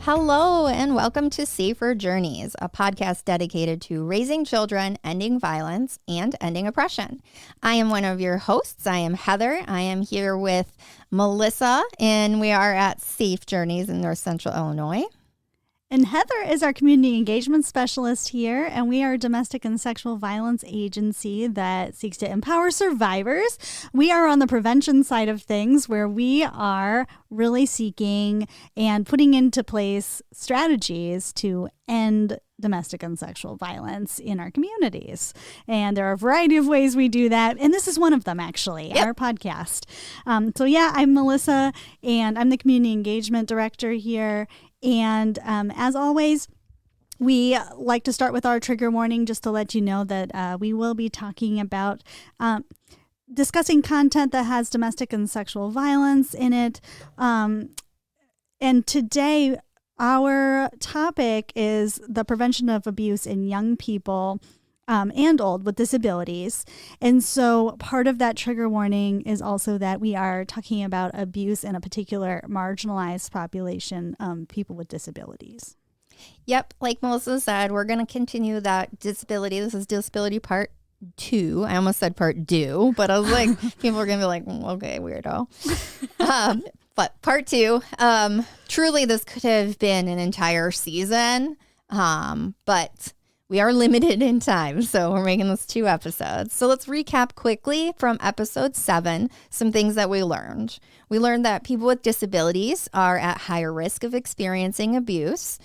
Hello, and welcome to SafeR Journeys, a podcast dedicated to raising children, ending violence, and ending oppression. I am one of your hosts. I am Heather. I am here with Melissa, and we are at Safe Journeys in North Central Illinois. And Heather is our community engagement specialist here, and we are a domestic and sexual violence agency that seeks to empower survivors. We are on the prevention side of things, where we are really seeking and putting into place strategies to end domestic and sexual violence in our communities. And there are a variety of ways we do that. And this is one of them, actually, our podcast. I'm Melissa, and I'm the community engagement director here. And as always, we like to start with our trigger warning just to let you know that we will be talking about discussing content that has domestic and sexual violence in it. And today, our topic is the prevention of abuse in young people and old with disabilities. And so part of that trigger warning is also that we are talking about abuse in a particular marginalized population, people with disabilities. Yep, like Melissa said, we're going to continue that disability. This is disability part 2. I almost said part 2, but I was like, people are going to be like, okay, weirdo. But part 2, truly this could have been an entire season, but we are limited in time, so we're making this 2 episodes. So let's recap quickly from episode 7, some things that we learned. We learned that people with disabilities are at higher risk of experiencing abuse.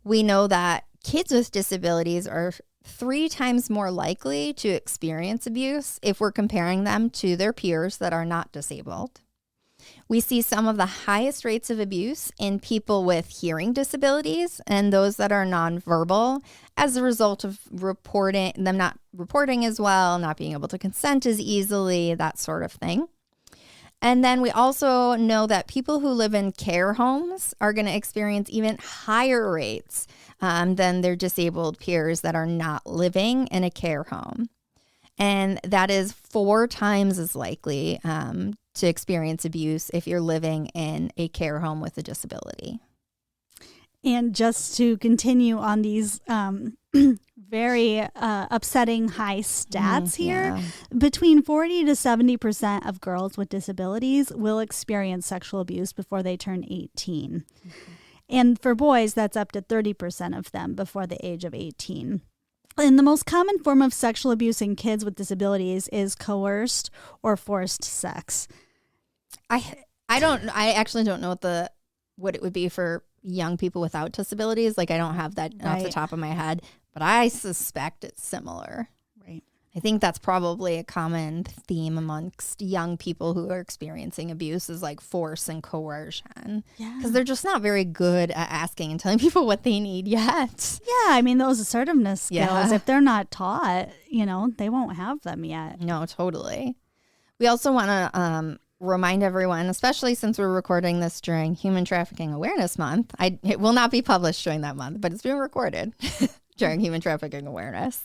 We know that kids with disabilities are 3 times more likely to experience abuse if we're comparing them to their peers that are not disabled. We see some of the highest rates of abuse in people with hearing disabilities and those that are nonverbal as a result of not reporting as well, not being able to consent as easily, that sort of thing. And then we also know that people who live in care homes are going to experience even higher rates than their disabled peers that are not living in a care home. And that is 4 times as likely to experience abuse if you're living in a care home with a disability. And just to continue on these very upsetting high stats here, between 40 to 70% of girls with disabilities will experience sexual abuse before they turn 18. Mm-hmm. And for boys, that's up to 30% of them before the age of 18. And the most common form of sexual abuse in kids with disabilities is coerced or forced sex. I actually don't know what it would be for young people without disabilities. Like, I don't have that off the top of my head, but I suspect it's similar. Right. I think that's probably a common theme amongst young people who are experiencing abuse is like force and coercion. Yeah. Because they're just not very good at asking and telling people what they need yet. Yeah. I mean, those assertiveness skills, if they're not taught, they won't have them yet. No, totally. We also want to remind everyone, especially since we're recording this during Human Trafficking Awareness Month. It will not be published during that month, but it's being recorded during Human Trafficking Awareness.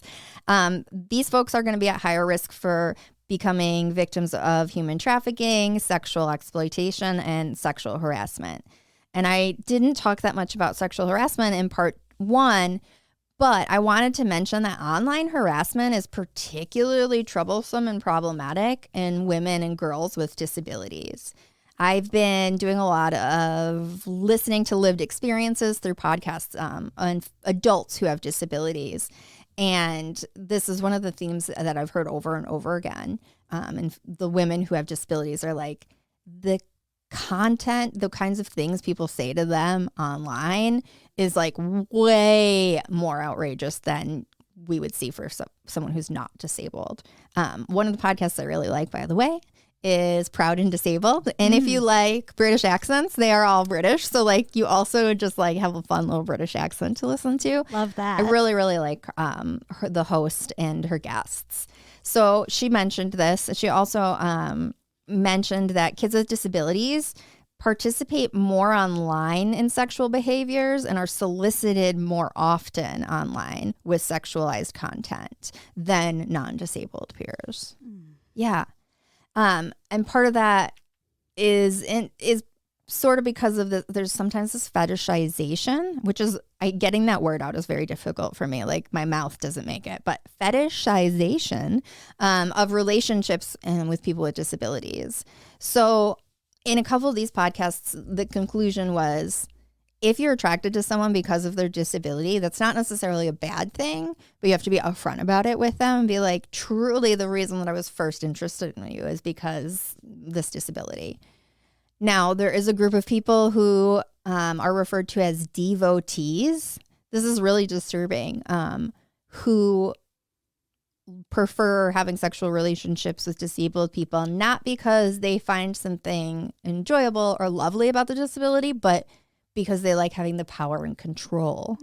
These folks are going to be at higher risk for becoming victims of human trafficking, sexual exploitation, and sexual harassment. And I didn't talk that much about sexual harassment in part 1, but I wanted to mention that online harassment is particularly troublesome and problematic in women and girls with disabilities. I've been doing a lot of listening to lived experiences through podcasts on adults who have disabilities. And this is one of the themes that I've heard over and over again. And the women who have disabilities are like, the content, the kinds of things people say to them online is like way more outrageous than we would see for someone who's not disabled. One of the podcasts I really like, by the way, is Proud and Disabled. And if you like British accents, they are all British. So like you also just like have a fun little British accent to listen to. Love that. I really, really like the host and her guests. So she mentioned this. She also mentioned that kids with disabilities participate more online in sexual behaviors and are solicited more often online with sexualized content than non-disabled peers. Yeah. And part of that is sort of because of there's sometimes this fetishization, which is, getting that word out is very difficult for me. Like my mouth doesn't make it, but fetishization of relationships and with people with disabilities. So in a couple of these podcasts, the conclusion was, if you're attracted to someone because of their disability, that's not necessarily a bad thing, but you have to be upfront about it with them and be like, truly the reason that I was first interested in you is because this disability. Now, there is a group of people who are referred to as devotees. This is really disturbing, who prefer having sexual relationships with disabled people, not because they find something enjoyable or lovely about the disability, but because they like having the power and control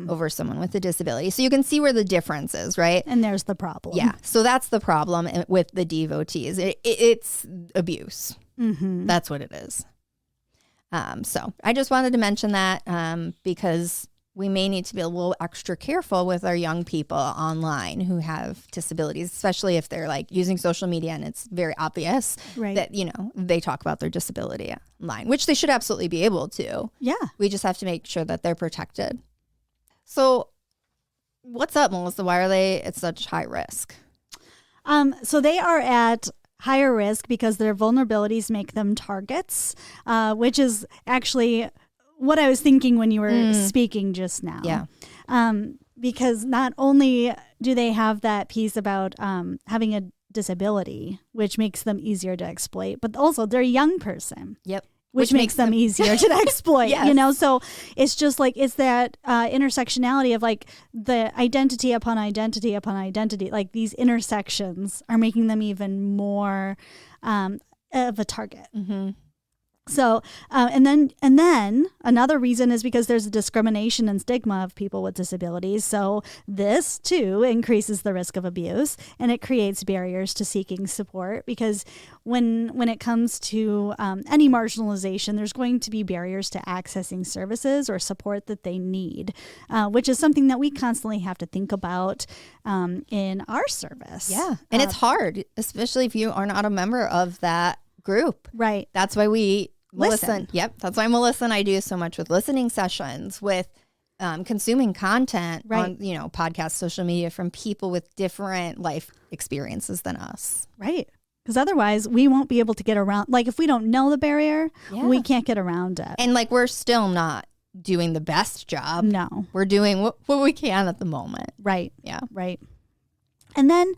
over someone with a disability. So you can see where the difference is, right? And there's the problem. Yeah. So that's the problem with the devotees. It's abuse. Mm-hmm. That's what it is. So I just wanted to mention that because we may need to be a little extra careful with our young people online who have disabilities, especially if they're like using social media and it's very obvious that, they talk about their disability online, which they should absolutely be able to. Yeah. We just have to make sure that they're protected. So what's up, Melissa? Why are they at such high risk? So they are at higher risk because their vulnerabilities make them targets, which is actually what I was thinking when you were speaking just now. Yeah. Because not only do they have that piece about having a disability, which makes them easier to exploit, but also they're a young person. Yep. Which makes them easier to exploit, Yes. So it's just like, it's that intersectionality of like the identity upon identity upon identity, like these intersections are making them even more of a target. Mm-hmm. So, and then another reason is because there's a discrimination and stigma of people with disabilities. So this too increases the risk of abuse, and it creates barriers to seeking support, because when it comes to any marginalization, there's going to be barriers to accessing services or support that they need, which is something that we constantly have to think about in our service. Yeah. And it's hard, especially if you are not a member of that group. Right. That's why Listen. Yep. That's why Melissa and I do so much with listening sessions, with consuming content on, podcasts, social media from people with different life experiences than us. Right. Because otherwise we won't be able to get around. Like if we don't know the barrier, we can't get around it. And like, we're still not doing the best job. No. We're doing what we can at the moment. Right. Yeah. Right. And then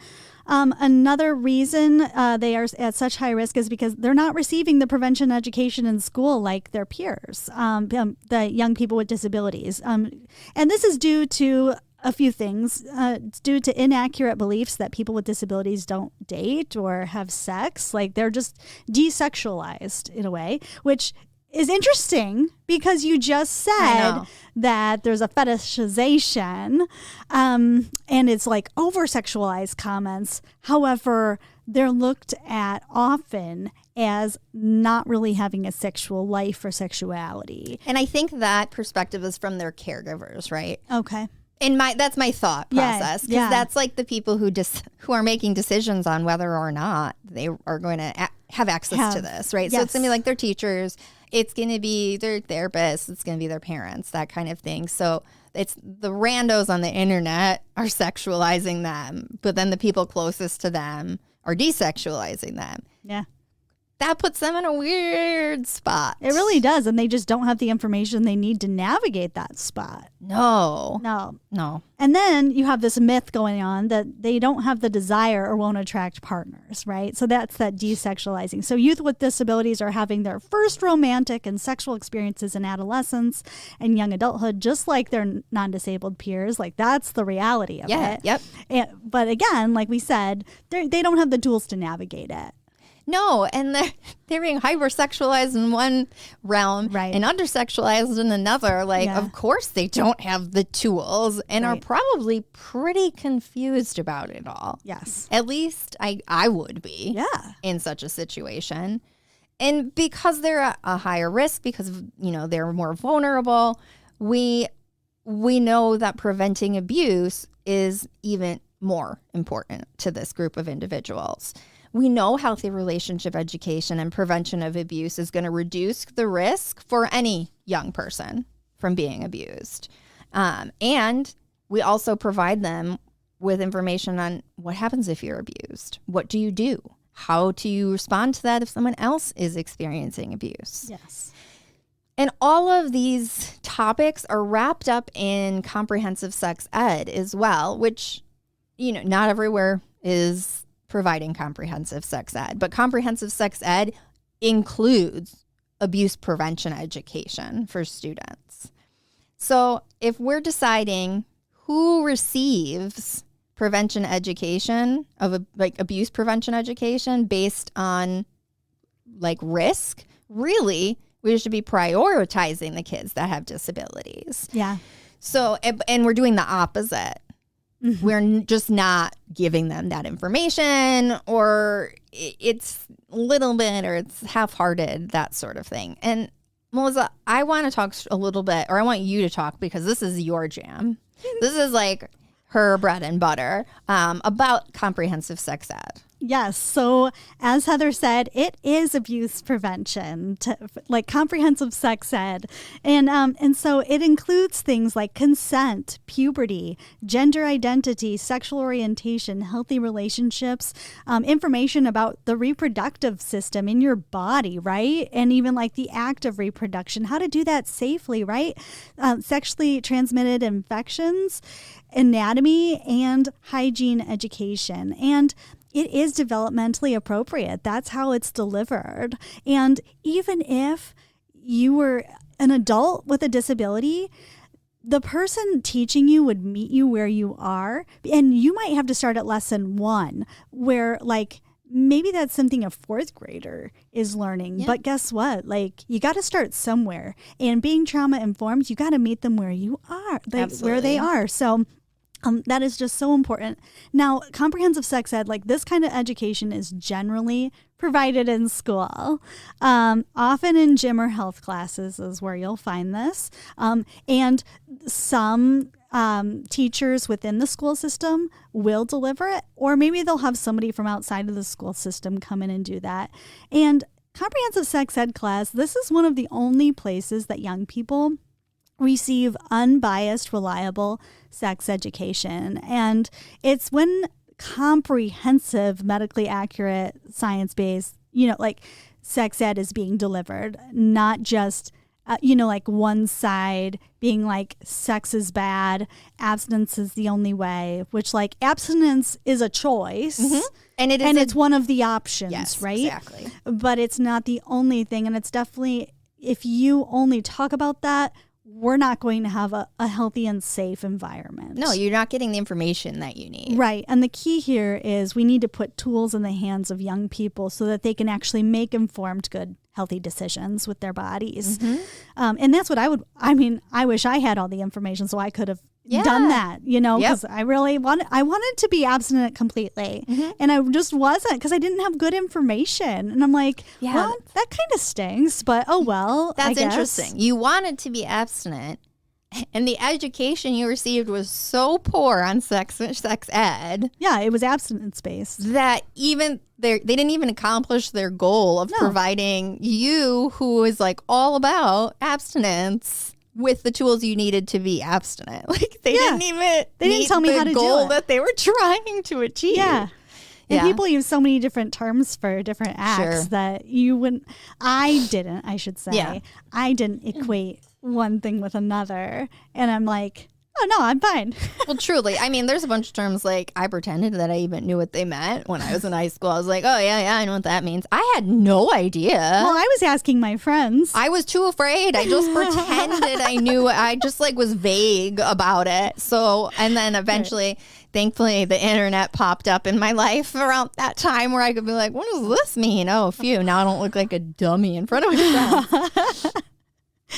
another reason they are at such high risk is because they're not receiving the prevention education in school like their peers, the young people with disabilities. And this is due to a few things. It's due to inaccurate beliefs that people with disabilities don't date or have sex. Like they're just desexualized in a way, which is interesting because you just said that there's a fetishization and it's like over-sexualized comments. However, they're looked at often as not really having a sexual life or sexuality. And I think that perspective is from their caregivers, right? Okay. And that's my thought process, because that's like the people who are making decisions on whether or not they are going to have access to this, right? Yes. So it's going to be like their teachers, it's going to be their therapists, it's going to be their parents, that kind of thing. So it's the randos on the internet are sexualizing them, but then the people closest to them are desexualizing them. Yeah. That puts them in a weird spot. It really does. And they just don't have the information they need to navigate that spot. No. And then you have this myth going on that they don't have the desire or won't attract partners, right? So that's that desexualizing. So youth with disabilities are having their first romantic and sexual experiences in adolescence and young adulthood, just like their non-disabled peers. Like that's the reality of it. Yep. But again, like we said, they don't have the tools to navigate it. No, and they're being hypersexualized in one realm and undersexualized in another. Like, of course they don't have the tools and are probably pretty confused about it all. Yes. At least I would be in such a situation. And because they're at a higher risk, because, they're more vulnerable, we know that preventing abuse is even more important to this group of individuals. we know healthy relationship education and prevention of abuse is going to reduce the risk for any young person from being abused. And we also provide them with information on what happens if you're abused. What do you do? How do you respond to that if someone else is experiencing abuse? Yes. And all of these topics are wrapped up in comprehensive sex ed as well, which, not everywhere is providing comprehensive sex ed, but comprehensive sex ed includes abuse prevention education for students. So if we're deciding who receives prevention education abuse prevention education based on risk, really, we should be prioritizing the kids that have disabilities. Yeah. So, and we're doing the opposite. Mm-hmm. We're just not giving them that information, or it's a little bit, or it's half-hearted, that sort of thing. And Melissa, I want to talk a little bit, or I want you to talk, because this is your jam. This is her bread and butter, about comprehensive sex ed. Yes. So as Heather said, it is abuse prevention, comprehensive sex ed. And so it includes things like consent, puberty, gender identity, sexual orientation, healthy relationships, information about the reproductive system in your body, right? And even the act of reproduction, how to do that safely, right? Sexually transmitted infections, anatomy, and hygiene education. And it is developmentally appropriate. That's how it's delivered. And even if you were an adult with a disability, the person teaching you would meet you where you are. And you might have to start at lesson 1, where maybe that's something a 4th grader is learning. Yeah. But guess what? You got to start somewhere. And being trauma informed, you got to meet them where you are, where they are. So that is just so important. Now, comprehensive sex ed, this kind of education is generally provided in school. Often in gym or health classes is where you'll find this. And some teachers within the school system will deliver it, or maybe they'll have somebody from outside of the school system come in and do that. And comprehensive sex ed class, this is one of the only places that young people receive unbiased, reliable sex education. And it's when comprehensive, medically accurate, science-based, sex ed is being delivered, not just, one side being sex is bad, abstinence is the only way, which abstinence is a choice. Mm-hmm. And it's one of the options, yes, right? Exactly. But it's not the only thing. And it's definitely, if you only talk about that, we're not going to have a healthy and safe environment. No, you're not getting the information that you need. Right. And the key here is we need to put tools in the hands of young people so that they can actually make informed, good, healthy decisions with their bodies. Mm-hmm. And that's what I wish I had all the information so I could have done that, because I really wanted to be abstinent completely. Mm-hmm. And I just wasn't, because I didn't have good information. And I'm well, that kind of stinks, but oh well. That's interesting. You wanted to be abstinent, and the education you received was so poor on sex ed. Yeah, it was abstinence based. That even they didn't even accomplish their goal of providing you, who is all about abstinence, with the tools you needed to be abstinent. They didn't tell me how to do it. Goal that they were trying to achieve. Yeah. And people use so many different terms for different acts that you wouldn't. I should say. Yeah. I didn't equate one thing with another. And I'm oh, no, I'm fine. Well, truly. There's a bunch of terms I pretended that I even knew what they meant when I was in high school. I was oh, yeah, I know what that means. I had no idea. Well, I was asking my friends. I was too afraid. I just pretended I knew. I just was vague about it. So, and then eventually, thankfully, the internet popped up in my life around that time where I could be what does this mean? Oh, phew. Now I don't look like a dummy in front of my friends.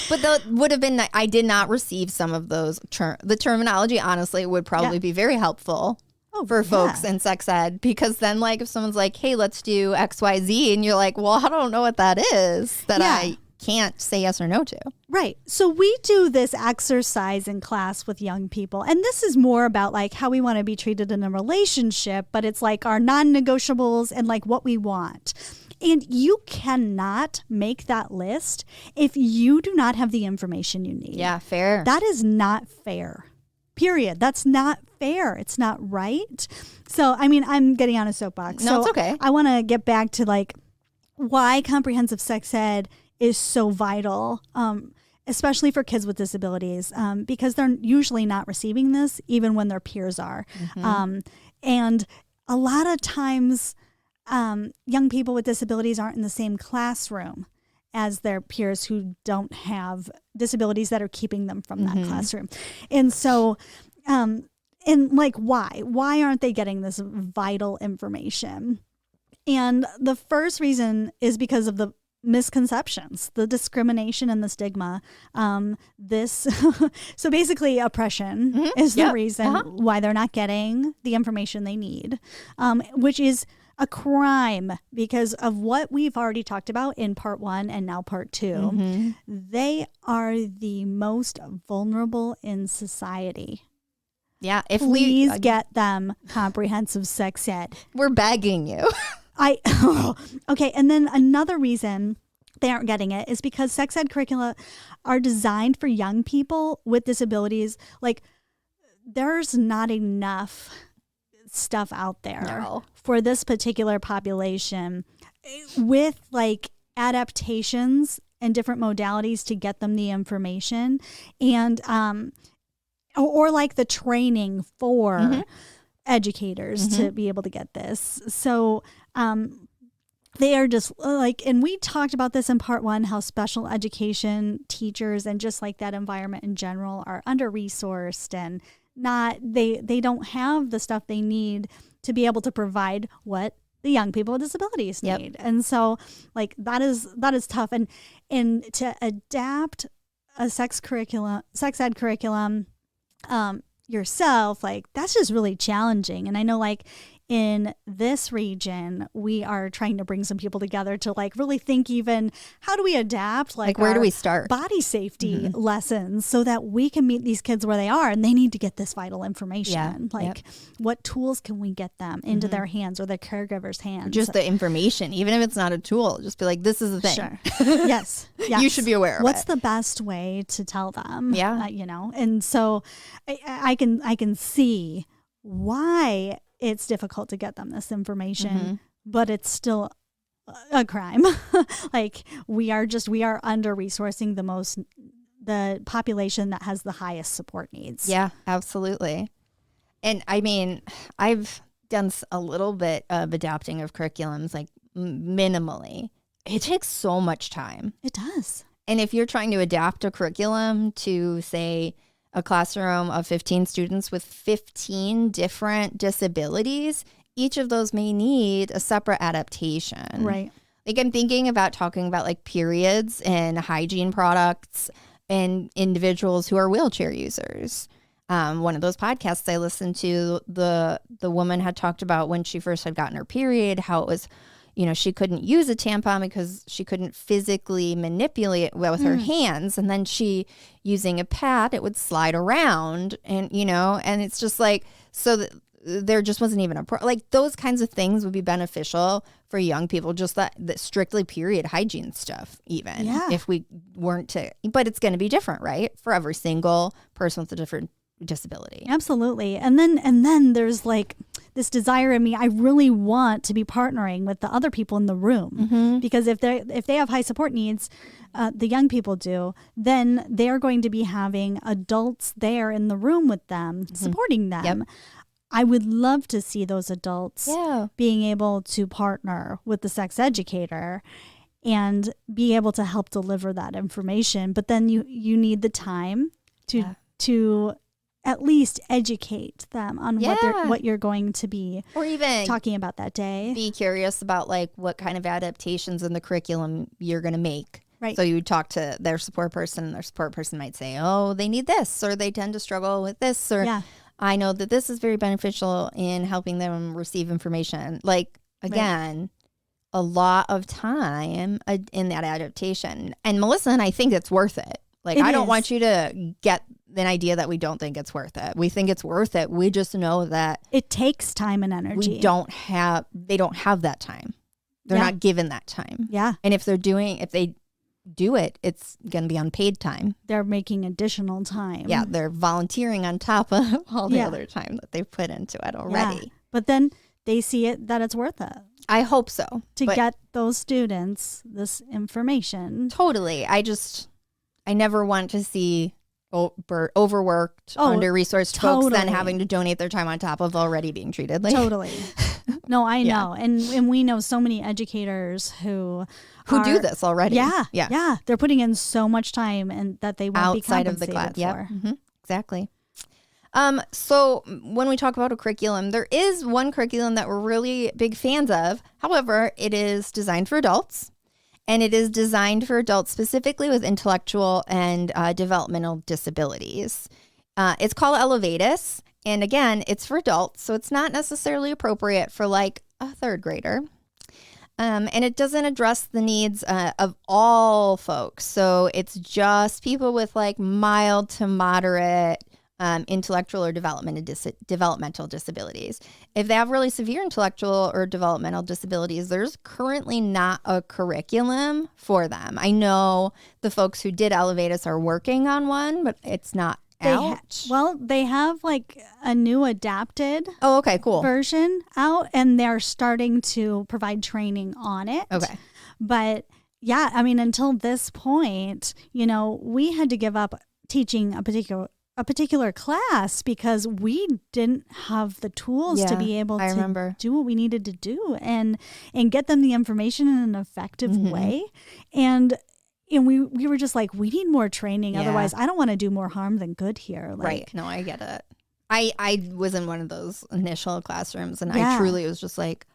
But that would have been, I did not receive some of those. The terminology, honestly, would probably be very helpful for folks in sex ed. Because then, if someone's hey, let's do X, Y, Z. And you're well, I don't know what that is that I can't say yes or no to. Right. So we do this exercise in class with young people. And this is more about like how we want to be treated in a relationship, but it's like our non-negotiables and like what we want. And you cannot make that list if you do not have the information you need. Yeah, fair. That is not fair. Period. That's not fair. It's not right. So, I mean, I'm getting on a soapbox. No, so it's okay. I want to get back to like why comprehensive sex ed is so vital, especially for kids with disabilities, because they're usually not receiving this even when their peers are. And a lot of times, young people with disabilities aren't in the same classroom as their peers who don't have disabilities that are keeping them from that classroom. And so, and like, why aren't they getting this vital information? And the first reason is because of the misconceptions, the discrimination and the stigma. So basically oppression is the reason why they're not getting the information they need, which is a crime because of what we've already talked about in part 1 and now part 2. They are the most vulnerable in society. Yeah. If Please get them comprehensive sex ed. We're begging you. Okay. And then another reason they aren't getting it is because sex ed curricula are designed for young people with disabilities. Like, there's not enough stuff out there for this particular population with like adaptations and different modalities to get them the information and or like the training for educators to be able to get this. So they are just like, and we talked about this in part 1, how special education teachers and just like that environment in general are under-resourced and they don't have the stuff they need to be able to provide what the young people with disabilities need. And so like that is tough. And to adapt a sex ed curriculum yourself, like that's just really challenging. And I know like in this region, we are trying to bring some people together to like really think even how do we adapt like where do we start body safety lessons so that we can meet these kids where they are and they need to get this vital information. What tools can we get them into their hands or their caregivers' hands? Just the information, even if it's not a tool, just be like, this is the thing. Sure. Yes. You should be aware of What's the best way to tell them? Yeah. And so I can see why it's difficult to get them this information, but it's still a crime. Like we are under-resourcing the population that has the highest support needs. Yeah, absolutely. And I mean, I've done a little bit of adapting of curriculums, like minimally. It takes so much time. It does. And if you're trying to adapt a curriculum to, say, a classroom of 15 students with 15 different disabilities, each of those may need a separate adaptation. Right. Like I'm thinking about talking about like periods and hygiene products and individuals who are wheelchair users. One of those podcasts I listened to, the woman had talked about when she first had gotten her period, how it was, she couldn't use a tampon because she couldn't physically manipulate it with her hands. And then using a pad, it would slide around and, and it's just like, so that there just wasn't even like those kinds of things would be beneficial for young people, just that strictly period hygiene stuff, even if we weren't but it's going to be different, right? For every single person with a different disability. Absolutely. And then there's like this desire in me. I really want to be partnering with the other people in the room because if they have high support needs, the young people do, then they're going to be having adults there in the room with them, supporting them. Yep. I would love to see those adults being able to partner with the sex educator and be able to help deliver that information. But then you need the time to at least educate them on what you're going to be or even talking about that day. Be curious about like what kind of adaptations in the curriculum you're going to make. Right. So you talk to their support person and their support person might say, oh, they need this, or they tend to struggle with this, or I know that this is very beneficial in helping them receive information. Like, again, a lot of time in that adaptation. And Melissa and I think it's worth it. Like, I don't want you to get an idea that we don't think it's worth it. We think it's worth it. We just know that it takes time and energy. They don't have that time. They're not given that time. Yeah. And if they do it, it's going to be unpaid time. They're making additional time. Yeah. They're volunteering on top of all the other time that they've put into it already. Yeah. But then they see that it's worth it. I hope so. To get those students this information. Totally. I never want to see overworked, under-resourced folks then having to donate their time on top of already being treated. Like, totally. No, I know. And we know so many educators who do this already. Yeah. They're putting in so much time and that they won't outside be of the class. for. Yep. Mm-hmm. Exactly. So when we talk about a curriculum, there is one curriculum that we're really big fans of. However, it is designed for adults. And it is designed for adults specifically with intellectual and developmental disabilities. It's called Elevatus. And again, it's for adults, so it's not necessarily appropriate for like a third grader. And it doesn't address the needs of all folks. So it's just people with like mild to moderate intellectual or developmental disabilities. If they have really severe intellectual or developmental disabilities, there's currently not a curriculum for them. I know the folks who did Elevatus are working on one, but it's not out. They have like a new adapted version out, and they're starting to provide training on it. Okay. But yeah, I mean, until this point, we had to give up teaching a particular class because we didn't have the tools to be able to do what we needed to do and get them the information in an effective way. And we were just like, we need more training. Otherwise, I don't want to do more harm than good here. Right. No, I get it. I was in one of those initial classrooms and I truly was just like,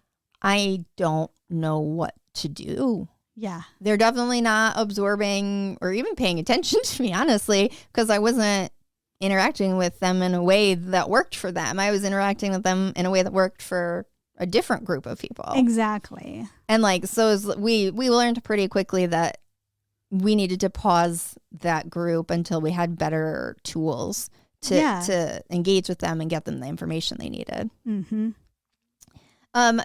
I don't know what to do. Yeah. They're definitely not absorbing or even paying attention to me, honestly, because I wasn't interacting with them in a way that worked for them. I was interacting with them in a way that worked for a different group of people. Exactly. And like, so we learned pretty quickly that we needed to pause that group until we had better tools to engage with them and get them the information they needed. Mm-hmm.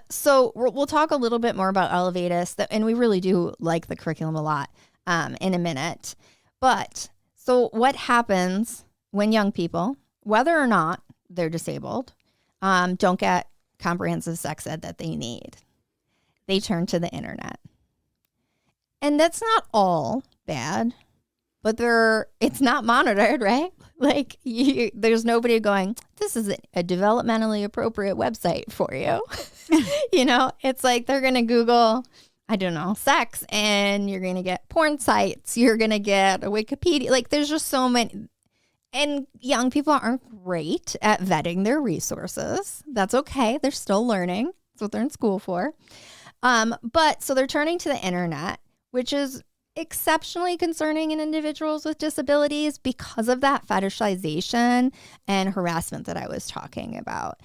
So we'll talk a little bit more about Elevatus, and we really do like the curriculum a lot in a minute. But so what happens when young people, whether or not they're disabled, don't get comprehensive sex ed that they need? They turn to the internet. And that's not all bad, but it's not monitored, right? Like there's nobody going, this is a developmentally appropriate website for you. It's like they're going to Google, I don't know, sex, and you're going to get porn sites. You're going to get a Wikipedia. Like there's just so many. And young people aren't great at vetting their resources. That's okay. They're still learning. That's what they're in school for. But so they're turning to the internet, which is exceptionally concerning in individuals with disabilities because of that fetishization and harassment that I was talking about.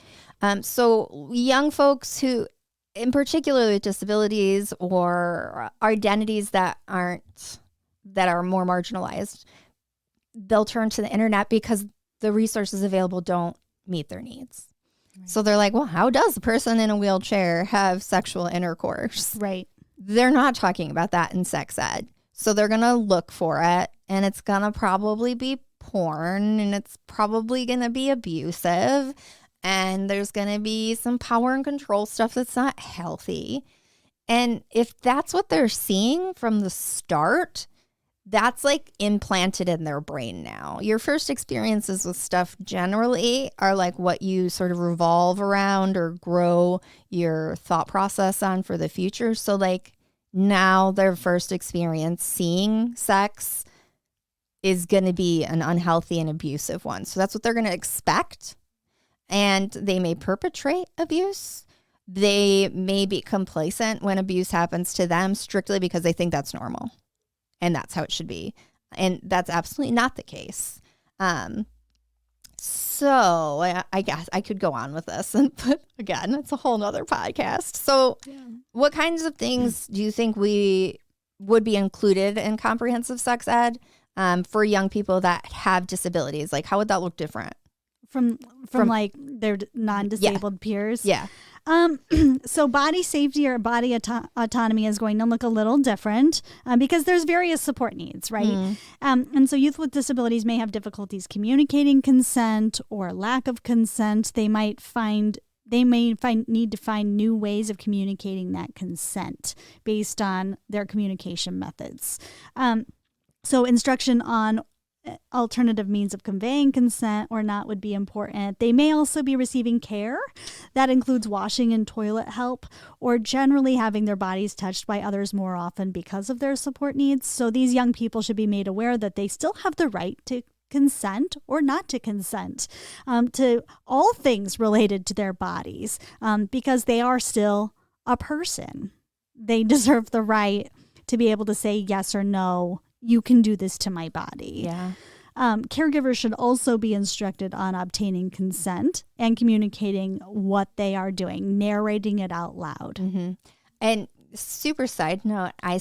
So young folks who, in particular with disabilities or identities that are more marginalized, they'll turn to the internet because the resources available don't meet their needs. Right. So they're like, well, how does a person in a wheelchair have sexual intercourse? Right. They're not talking about that in sex ed. So they're going to look for it, and it's going to probably be porn, and it's probably going to be abusive, and there's going to be some power and control stuff that's not healthy. And if that's what they're seeing from the start, that's like implanted in their brain now. Your first experiences with stuff generally are like what you sort of revolve around or grow your thought process on for the future. So like now their first experience seeing sex is going to be an unhealthy and abusive one. So that's what they're going to expect. And they may perpetrate abuse. They may be complacent when abuse happens to them strictly because they think that's normal. And that's how it should be. And that's absolutely not the case. So I guess I could go on with this, but again, it's a whole nother podcast. So what kinds of things do you think we would be included in comprehensive sex ed for young people that have disabilities? Like, how would that look different? From like their non-disabled peers? Yeah. So body safety or body autonomy is going to look a little different because there's various support needs, right? And so youth with disabilities may have difficulties communicating consent or lack of consent. They may need to find new ways of communicating that consent based on their communication methods. So instruction on alternative means of conveying consent or not would be important. They may also be receiving care. That includes washing and toilet help or generally having their bodies touched by others more often because of their support needs. So these young people should be made aware that they still have the right to consent or not to consent to all things related to their bodies because they are still a person. They deserve the right to be able to say yes or no. You can do this to my body. Yeah. Caregivers should also be instructed on obtaining consent and communicating what they are doing, narrating it out loud. Mm-hmm. And super side note, I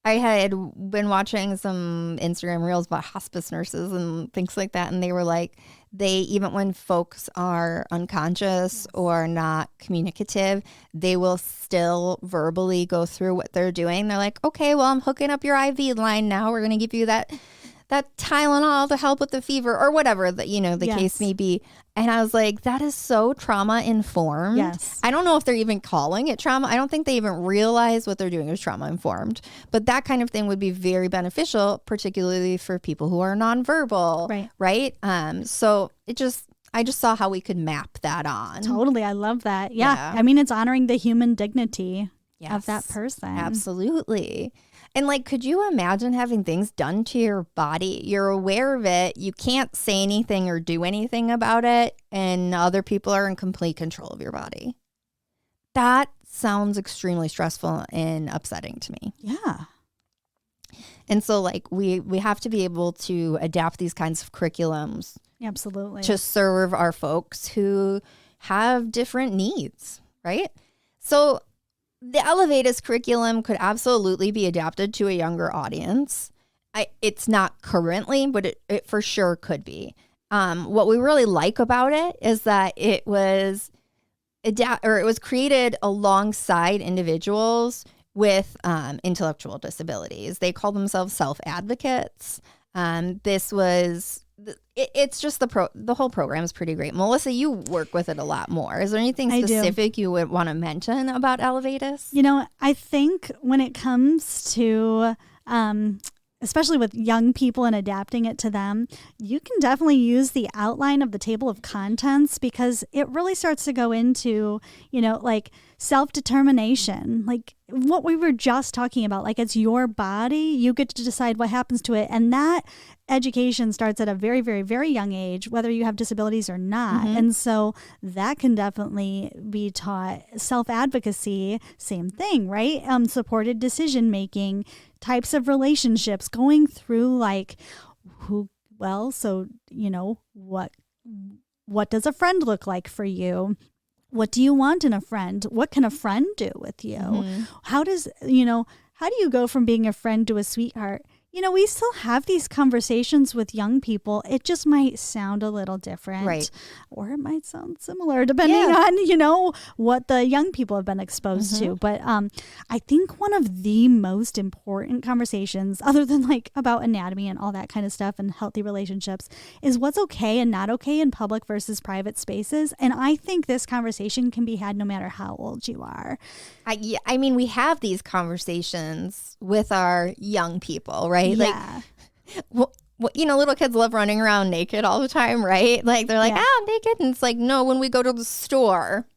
had been watching some Instagram reels about hospice nurses and things like that. And they were like, even when folks are unconscious or not communicative, they will still verbally go through what they're doing. They're like, okay, well, I'm hooking up your IV line now. We're going to give you that Tylenol to help with the fever or whatever the case may be. And I was like, that is so trauma informed. Yes. I don't know if they're even calling it trauma. I don't think they even realize what they're doing is trauma informed. But that kind of thing would be very beneficial, particularly for people who are nonverbal. Right. So I just saw how we could map that on. Totally. I love that. Yeah. I mean, it's honoring the human dignity of that person. Absolutely. And like, could you imagine having things done to your body? You're aware of it. You can't say anything or do anything about it. And other people are in complete control of your body. That sounds extremely stressful and upsetting to me. Yeah. And so like we have to be able to adapt these kinds of curriculums. Absolutely. To serve our folks who have different needs, right? So the Elevatus curriculum could absolutely be adapted to a younger audience. It's not currently, but it for sure could be. What we really like about it is that it was created alongside individuals with intellectual disabilities. They call themselves self-advocates. It's just the whole program is pretty great. Melissa, you work with it a lot more. Is there anything specific you would want to mention about Elevatus? I think when it comes to especially with young people and adapting it to them, you can definitely use the outline of the table of contents because it really starts to go into, like self-determination, like what we were just talking about, like it's your body, you get to decide what happens to it. And that education starts at a very, very, very young age, whether you have disabilities or not. Mm-hmm. And so that can definitely be taught. Self-advocacy, same thing, right? Supported decision-making, types of relationships, going through like what does a friend look like for you? What do you want in a friend? What can a friend do with you? Mm-hmm. How do you go from being a friend to a sweetheart? We still have these conversations with young people. It just might sound a little different. Right. Or it might sound similar depending on, what the young people have been exposed to. But I think one of the most important conversations, other than like about anatomy and all that kind of stuff and healthy relationships, is what's okay and not okay in public versus private spaces. And I think this conversation can be had no matter how old you are. I mean, we have these conversations with our young people, right? Yeah. Like, little kids love running around naked all the time, right? Like, they're like, I'm naked. And it's like, no, when we go to the store,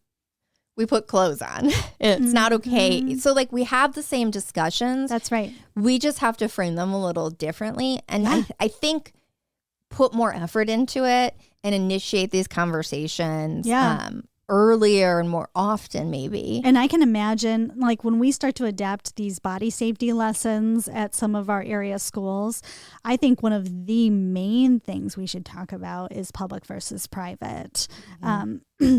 we put clothes on. It's not okay. So, like, we have the same discussions. That's right. We just have to frame them a little differently. And I think put more effort into it and initiate these conversations. Yeah. earlier and more often, maybe. And I can imagine, like, when we start to adapt these body safety lessons at some of our area schools, I think one of the main things we should talk about is public versus private.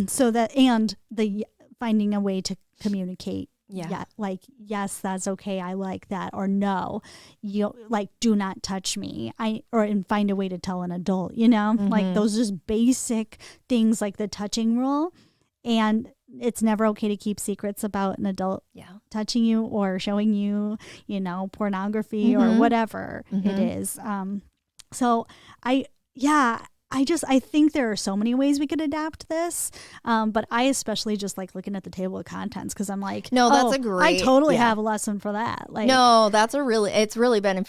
So that, and the finding a way to communicate. Yeah. Like, yes, that's okay. I like that. Or no, you like, do not touch me. And find a way to tell an adult, like those just basic things like the touching rule. And it's never okay to keep secrets about an adult touching you or showing you, pornography or whatever it is. So I think there are so many ways we could adapt this. But I especially just like looking at the table of contents because I'm like, no, that's a great. I totally have a lesson for that. Like, no, it's really been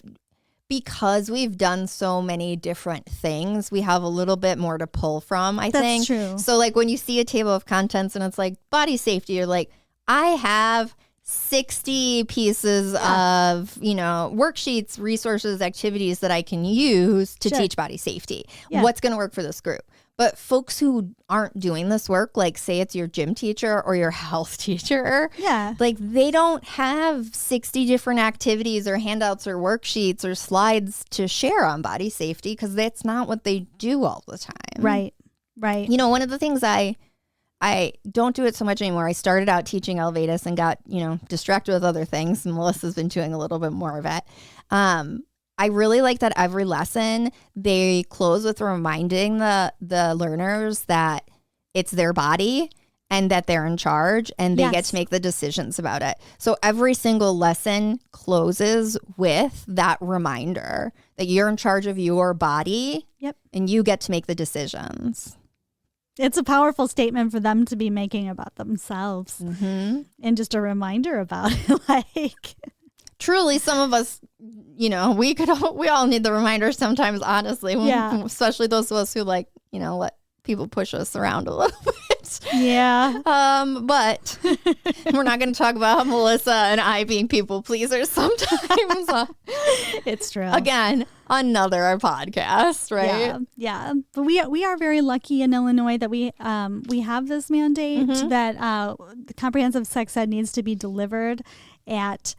because we've done so many different things. We have a little bit more to pull from, I think. That's true. So like when you see a table of contents and it's like body safety, you're like, I have 60 pieces of, worksheets, resources, activities that I can use to teach body safety. Yeah. What's going to work for this group? But folks who aren't doing this work, like say it's your gym teacher or your health teacher, like they don't have 60 different activities or handouts or worksheets or slides to share on body safety because that's not what they do all the time. Right. One of the things I don't do it so much anymore. I started out teaching Elevatus and got, distracted with other things. And Melissa's been doing a little bit more of it. I really like that every lesson they close with reminding the learners that it's their body and that they're in charge and they get to make the decisions about it. So every single lesson closes with that reminder that you're in charge of your body and you get to make the decisions. It's a powerful statement for them to be making about themselves and just a reminder about it. Like, truly, some of us, we all need the reminder sometimes, honestly, especially those of us who let people push us around a little bit. Yeah. But we're not going to talk about Melissa and I being people pleasers sometimes. It's true. Again, another podcast, right? Yeah. But we are very lucky in Illinois that we have this mandate that the comprehensive sex ed needs to be delivered at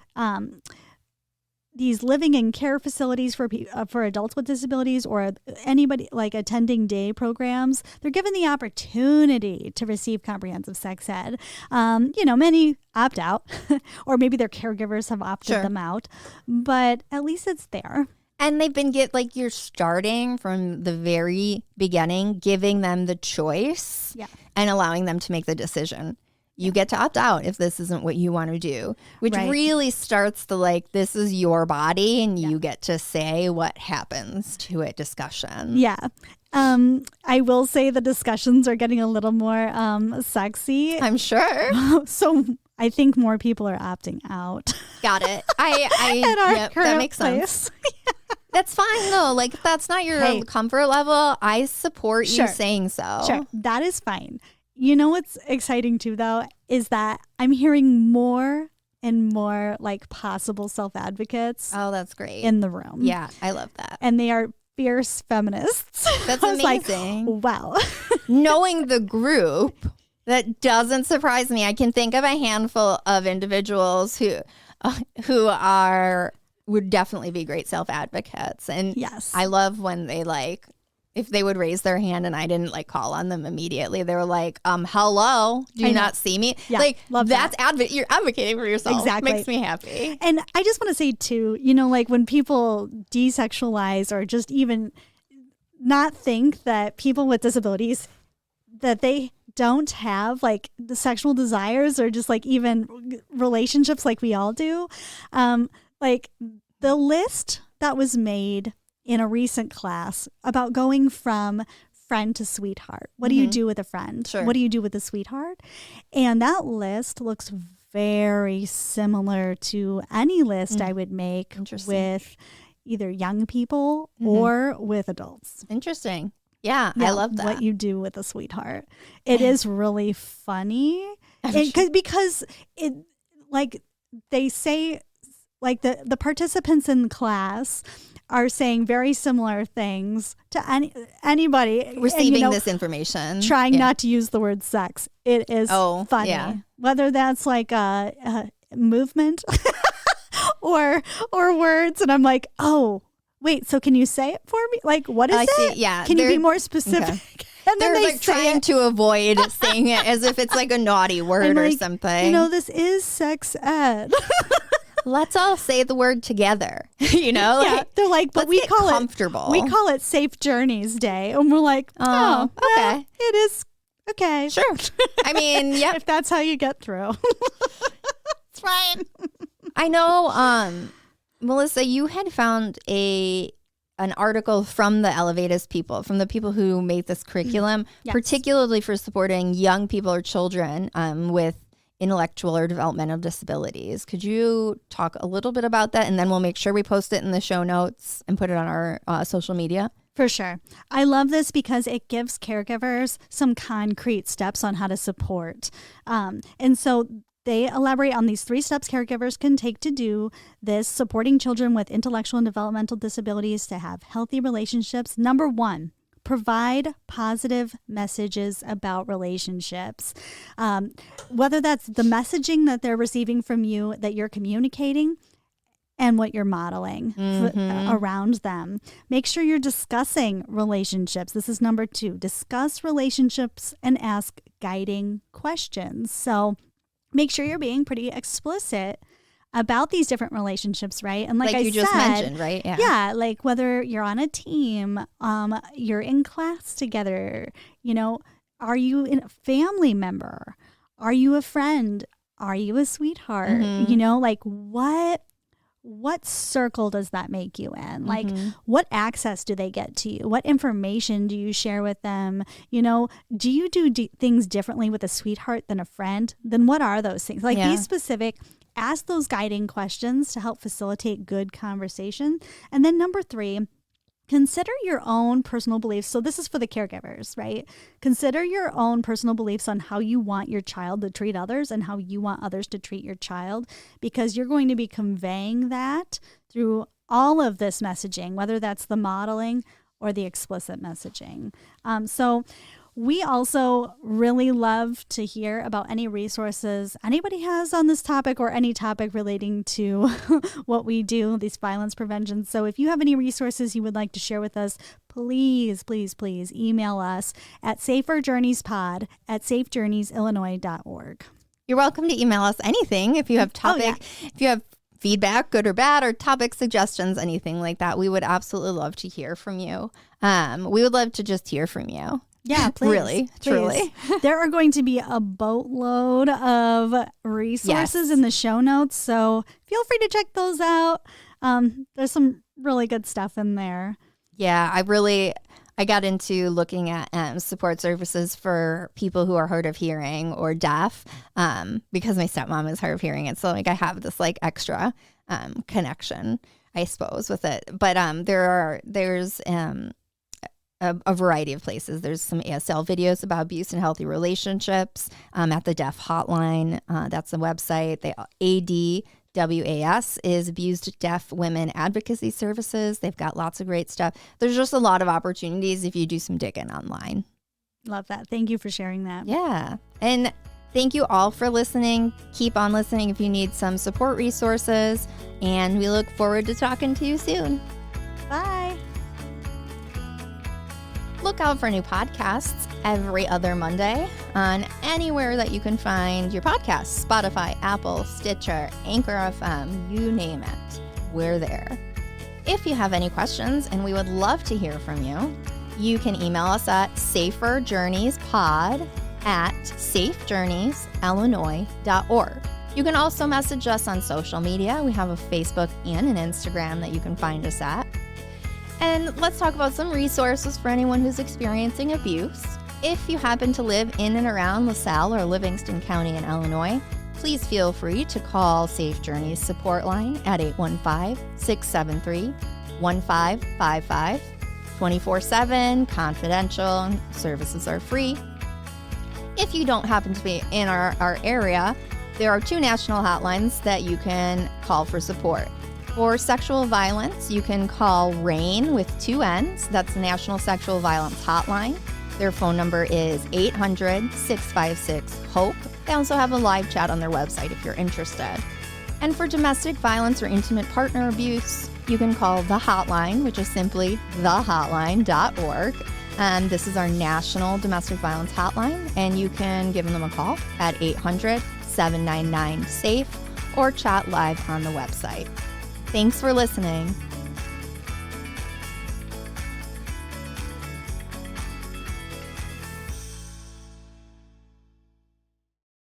these living and care facilities for adults with disabilities or anybody like attending day programs. They're given the opportunity to receive comprehensive sex ed. Many opt out or maybe their caregivers have opted them out, but at least it's there. And they've been you're starting from the very beginning, giving them the choice and allowing them to make the decision. You get to opt out if this isn't what you want to do, which really starts the this is your body and you get to say what happens to it discussion. Yeah. I will say the discussions are getting a little more sexy. I'm sure. So I think more people are opting out. Got it. That makes sense. That's fine though. Like if that's not your comfort level, I support you saying so. Sure. That is fine. You know what's exciting too, though, is that I'm hearing more and more possible self-advocates. Oh, that's great. In the room. Yeah, I love that. And they are fierce feminists. That's amazing. Wow. Knowing the group, that doesn't surprise me. I can think of a handful of individuals who would definitely be great self-advocates. And I love when they if they would raise their hand and I didn't call on them immediately, they were like, hello, do you not see me? Yeah, love that's you're advocating for yourself. Exactly. Makes me happy. And I just want to say too, when people desexualize or just even not think that people with disabilities, that they don't have the sexual desires or just even relationships like we all do. The list that was made in a recent class about going from friend to sweetheart. What do you do with a friend? Sure. What do you do with a sweetheart? And that list looks very similar to any list I would make with either young people or with adults. Interesting. Yeah, I love that. What you do with a sweetheart. It is really funny because it they say like the participants in class are saying very similar things to anybody receiving this information, trying not to use the word sex. It is funny. Yeah. Whether that's like a movement or words, and I'm like, oh, wait, so can you say it for me? Like, what is it? Yeah. Can you be more specific? Okay. And then they're they like trying to avoid saying it as if it's like a naughty word or something. This is sex ed. Let's all say the word together. Yeah, they're like, but we call comfortable. We call it Safe Journeys Day, and we're like, okay, well, it is okay. Sure. I mean, yeah, if that's how you get through, it's fine. I know, Melissa, you had found an article from the Elevatus people, from the people who made this curriculum, yes. particularly for supporting young people or children with intellectual or developmental disabilities. Could you talk a little bit about that? And then we'll make sure we post it in the show notes and put it on our social media. For sure. I love this because it gives caregivers some concrete steps on how to support. And so they elaborate on these 3 steps caregivers can take to do this, supporting children with intellectual and developmental disabilities to have healthy relationships. Number 1, provide positive messages about relationships. Whether that's the messaging that they're receiving from you that you're communicating and what you're modeling around them. Make sure you're discussing relationships. This is number 2. Discuss relationships and ask guiding questions. So make sure you're being pretty explicit about these different relationships, right? And like I you just mentioned, right? Yeah, like whether you're on a team, you're in class together, are you a family member? Are you a friend? Are you a sweetheart? Like what circle does that make you in? Like what access do they get to you? What information do you share with them? Do you do things differently with a sweetheart than a friend? Then what are those things? Like be specific. Ask those guiding questions to help facilitate good conversation. And then number 3, consider your own personal beliefs. So this is for the caregivers, right? Consider your own personal beliefs on how you want your child to treat others and how you want others to treat your child, because you're going to be conveying that through all of this messaging, whether that's the modeling or the explicit messaging. So we also really love to hear about any resources anybody has on this topic or any topic relating to what we do, these violence prevention. So if you have any resources you would like to share with us, please, please, please email us at saferjourneyspod@safejourneysillinois.org. You're welcome to email us anything if you have if you have feedback, good or bad, or topic suggestions, anything like that. We would absolutely love to hear from you. We would love to just hear from you. Yeah, please. Really, truly. There are going to be a boatload of resources in the show notes, so feel free to check those out. There's some really good stuff in there. Yeah, I got into looking at support services for people who are hard of hearing or deaf because my stepmom is hard of hearing. And so I have this extra connection, I suppose, with it. But there's a variety of places. There's some ASL videos about abuse and healthy relationships at the Deaf Hotline. That's the website. The ADWAS is Abused Deaf Women Advocacy Services. They've got lots of great stuff. There's just a lot of opportunities if you do some digging online. Love that. Thank you for sharing that. Yeah. And thank you all for listening. Keep on listening if you need some support resources. And we look forward to talking to you soon. Bye. Look out for new podcasts every other Monday on anywhere that you can find your podcasts. Spotify, Apple, Stitcher, Anchor FM, you name it. We're there. If you have any questions, and we would love to hear from you, you can email us at saferjourneyspod@safejourneysillinois.org. You can also message us on social media. We have a Facebook and an Instagram that you can find us at. And let's talk about some resources for anyone who's experiencing abuse. If you happen to live in and around LaSalle or Livingston County in Illinois, please feel free to call Safe Journeys support line at 815-673-1555. 24/7, confidential, services are free. If you don't happen to be in our area, There are 2 national hotlines that you can call for support. For sexual violence, you can call RAIN with 2 N's. That's the National Sexual Violence Hotline. Their phone number is 800-656-HOPE. They also have a live chat on their website if you're interested. And for domestic violence or intimate partner abuse, you can call the hotline, which is simply thehotline.org. And this is our national domestic violence hotline, and you can give them a call at 800-799-SAFE or chat live on the website. Thanks for listening.